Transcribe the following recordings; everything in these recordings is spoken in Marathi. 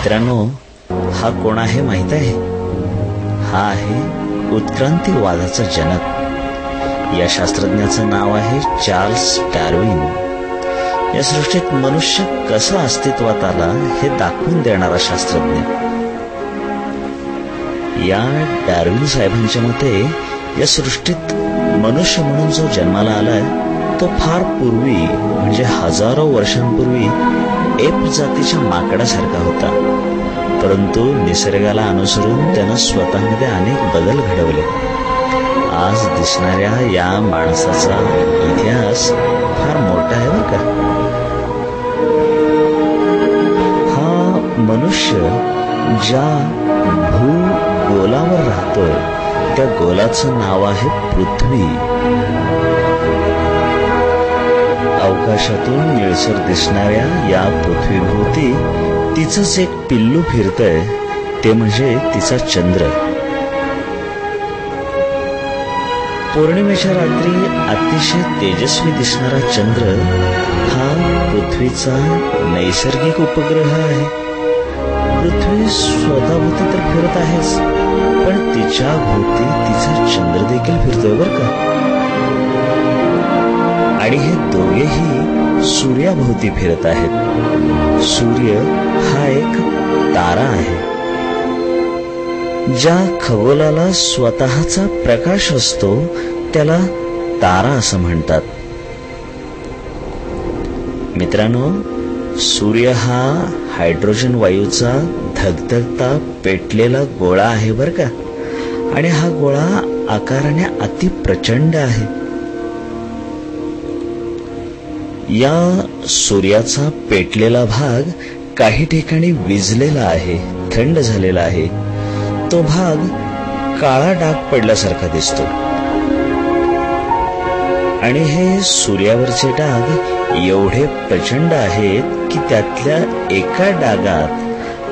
मित्रांनो, हा कोण आहे माहित आहे? हा आहे उत्क्रांतीवादाचा जनक. या शास्त्रज्ञाचं नाव आहे चार्ल्स डार्विन. या सृष्टीत मनुष्य कसा अस्तित्वात आला हे दाखवून देणारा शास्त्रज्ञ. या डार्विन साहेबांच्या मते या सृष्टीत मनुष्य म्हणून जो जन्माला आलाय तो फार पूर्वी म्हणजे हजारो वर्षांपूर्वी एप जातीच्या माकडासारखा होता. परंतु निसर्गाला अनुसरून त्यानं स्वतःमध्ये अनेक बदल घडवले. आज दिसणाऱ्या या माणसाचा इतिहास फार मोठा आहे बरं का. हा मनुष्य ज्या भूगोलावर राहतोय त्या गोलाचं नाव आहे पृथ्वी. अवकाशातून निळसर दिसणाऱ्या या पृथ्वीभोवती तिचंच एक पिल्लू फिरतंय, ते म्हणजे तिचा चंद्र. पौर्णिमेच्या रात्री अतिशय तेजस्वी दिसणारा चंद्र हा पृथ्वीचा नैसर्गिक उपग्रह आहे. पृथ्वी स्वतःभोवती तर फिरत आहेच, पण तिच्या भोवती तिचा चंद्र देखील फिरतोय बरं का. आणि हे दोघेही सूर्याभोवती फिरत आहेत. सूर्य हा एक तारा आहे. ज्या खगोलाला स्वतःचा प्रकाश असतो त्याला तारा असं म्हणतात. मित्रांनो, सूर्य हा हायड्रोजन वायूचा धगधगता पेटलेला गोळा आहे बरं का. आणि हा गोळा आकाराने अति प्रचंड आहे. या सूर्याचा पेटलेला भाग काही ठिकाणी विझलेला आहे, थंड झालेला आहे. तो भाग काळा डाग पडल्यासारखा दिसतो. आणि हे सूर्यावरचे डाग एवढे प्रचंड आहेत की त्यातल्या एका डागात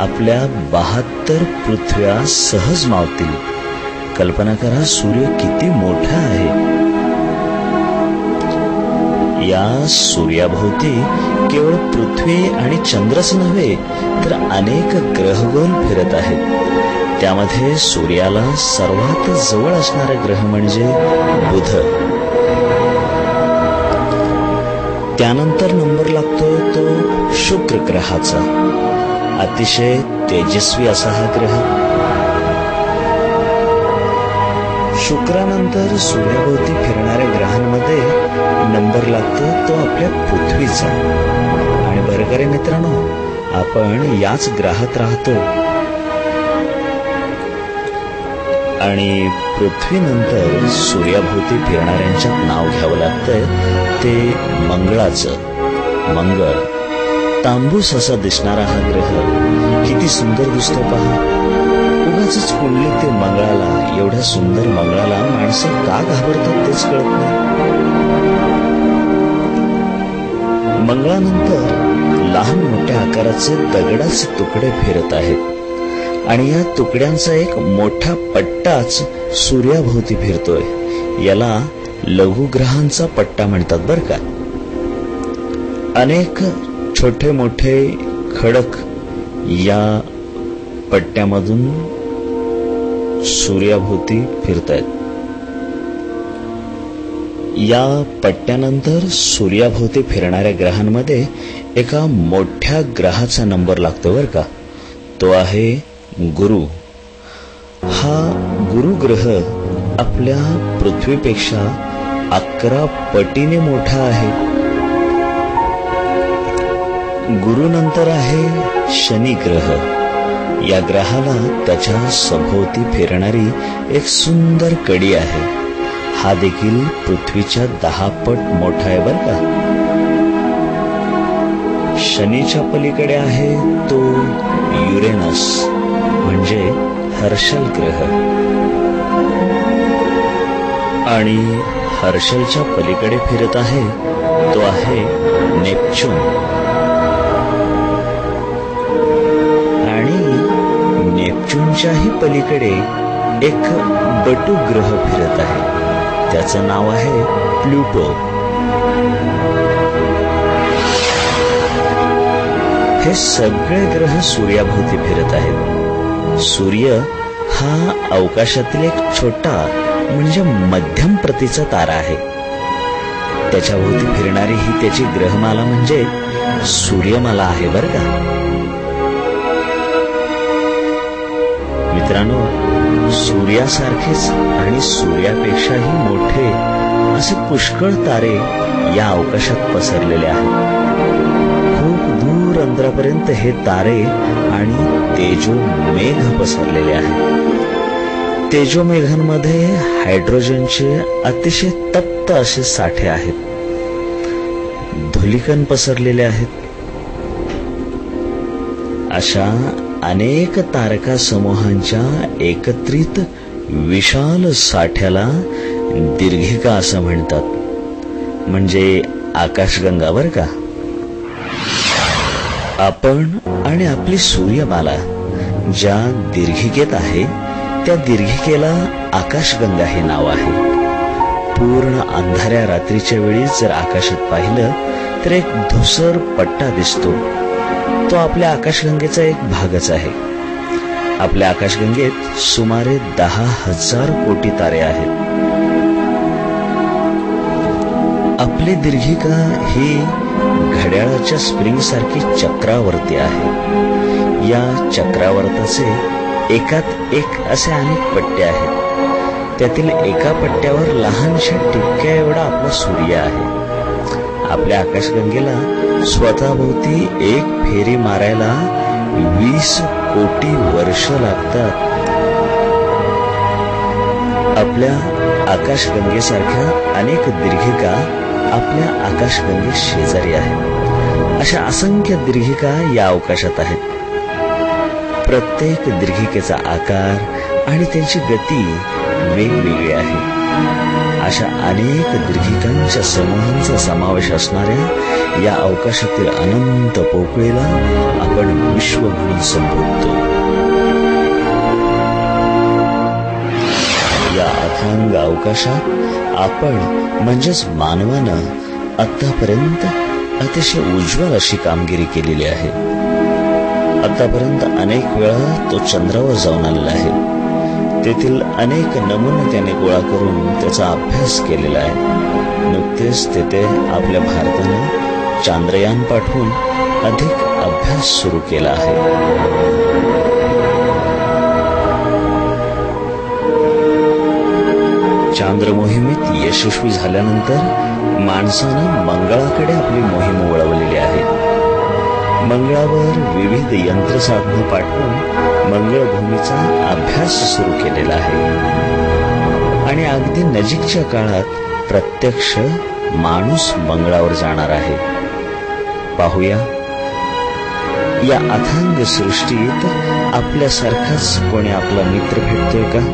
आपल्या 72 पृथ्व्या सहज मावतील. कल्पना करा, सूर्य किती मोठा आहे. या सूर्याभोवती केवळ पृथ्वी आणि चंद्रच नव्हे तर अनेक ग्रहगोल फिरत आहेत. त्यामध्ये सूर्याला सर्वात जवळ असणारा ग्रह म्हणजे बुध. त्यानंतर नंबर लागतो तो शुक्र ग्रहाचा. अतिशय तेजस्वी असा हा ग्रह. शुक्रानंतर सूर्याभोवती फिरणाऱ्या ग्रहांमध्ये नंबर लागतो तो आपल्या पृथ्वीचा. आणि बरं का रे मित्रांनो, आपण याच ग्रहात राहतो. आणि पृथ्वीनंतर सूर्याभोवती फिरणाऱ्यांच्यात नाव घ्यावं लागतंय ते मंगळाचं. मंगळ तांबूस असा दिसणारा हा ग्रह किती सुंदर दिसतो पहा. उगाचच कुंडलीत ते मंगळाला, एवढ्या सुंदर मंगळाला माणसं का घाबरतात तेच कळत नाही. मंगळानंतर लहान मोठ्या आकाराचे दगडाचे तुकडे फिरत आहेत. आणि या तुकड्यांचा एक मोठा पट्टाच सूर्याभोवती फिरतोय. याला लघुग्रहांचा पट्टा म्हणतात बरं का. अनेक छोटे मोठे खडक या पट्ट्यामधून सूर्याभोवती फिरतायत. या पट्ट्यानंतर सूर्याभोवती फिरणाऱ्या ग्रहांमध्ये एका मोठ्या ग्रहाचा नंबर लागतो बरं का. तो आहे गुरु. हा गुरु ग्रह आपल्या पृथ्वीपेक्षा 11 पटीने मोठा आहे. गुरुनंतर आहे शनी ग्रह. या ग्रहाला त्याच्या सभोवती फिरणारी एक सुंदर कडी आहे. हा देखील पृथ्वीच्या 10 पट मोठा आहे बरं का. शनीच्या पलीकडे आहे तो युरेनस म्हणजे हर्षल ग्रह. आणि हर्षलच्या पलीकडे फिरत आहे तो आहे नेपच्यून. आणि नेपच्यूनच्याही पलीकडे एक बटू ग्रह फिरत आहे. त्याचं नाव आहे प्लुटो. हे सगळे ग्रह सूर्याभोवती फिरत आहेत. सूर्य हा अवकाशातील एक छोटा म्हणजे मध्यम प्रतीचा तारा आहे. त्याच्याभोवती फिरणारी ही त्याची ग्रहमाला म्हणजे सूर्यमाला आहे बरं का. मित्रांनो, सूर्यासारखेच आणि सूर्यापेक्षाही मोठे असे पुष्कळ तारे या अवकाशात पसरलेले आहेत. खूप दूर अंतरापर्यंत हे तारे आणि तेजोमेघ पसरलेले आहेत. तेजोमेघांमध्ये हायड्रोजनचे अतिशय तप्त असे साठे आहेत. धूलिकण पसरलेले आहेत. अशा अनेक तारका समूहांच्या एकत्रित विशाल साठ्याला दीर्घिका असं म्हणतात, म्हणजे आकाशगंगा बरं का. आपण आणि आपली सूर्यमाला ज्या दीर्घिकेत आहे त्या दीर्घिकेला आकाशगंगा हे नाव आहे. पूर्ण अंधाऱ्या रात्रीच्या वेळी जर आकाशात पाहिलं तर एक धुसर पट्टा दिसतो. तो आपल्या आकाशगंगेचा एक भागच आहे. आपल्या आकाशगंगेत सुमारे 10,000 कोटी तारे आहेत. आपली दीर्घिका ही घड्याळाच्या स्प्रिंग सारखी चक्रावर्ती आहे. या चक्रावर्ताचे एकात एक असे अनेक पट्टे आहेत. त्यातील एका पट्ट्यावर लहानशा टिपक्या एवढा आपला सूर्य आहे. आपल्या आकाशगंगेला स्वतःभोवती एक फेरी मारायला 20 कोटी वर्ष लागतात. आपल्या आकाशगंगेसारख्या अनेक दीर्घिका आपल्या आकाशगंगे शेजारी आहेत. अशा असंख्य दीर्घिका या अवकाशात आहेत. प्रत्येक दीर्घिकेचा आकार आणि त्यांची गती वेगवेगळी आहे. अशा अनेक दीर्घिकांच्या समूहांचा समावेश असणाऱ्या या अवकाशातील अनंत पोकळीला आपण विश्व म्हणून संबोधतो. या अथांग अवकाशात आपण म्हणजेच मानवानं आतापर्यंत अतिशय उज्ज्वल अशी कामगिरी केलेली आहे. आतापर्यंत अनेक वेळा तो चंद्रावर जाऊन आलेला आहे. तेथील अनेक नमुने त्याने गोळा करून त्याचा अभ्यास केलेला आहे. नुकतेच तेथे आपल्या भारतानं चांद्रयान पाठवून अधिक अभ्यास सुरू केला आहे. चांद्र मोहिमेत यशस्वी झाल्यानंतर माणसानं मंगळाकडे आपली मोहीम वळवलेली आहे. मंगळावर विविध यंत्रसाधनं पाठवून मंगळभूमीचा अभ्यास सुरू केलेला आहे आणि अगदी नजीकच्या काळात प्रत्यक्ष माणूस मंगळावर जाणार आहे. पाहूया या अथांग सृष्टीत आपल्यासारखाच कोणी आपला मित्र भेटतोय का.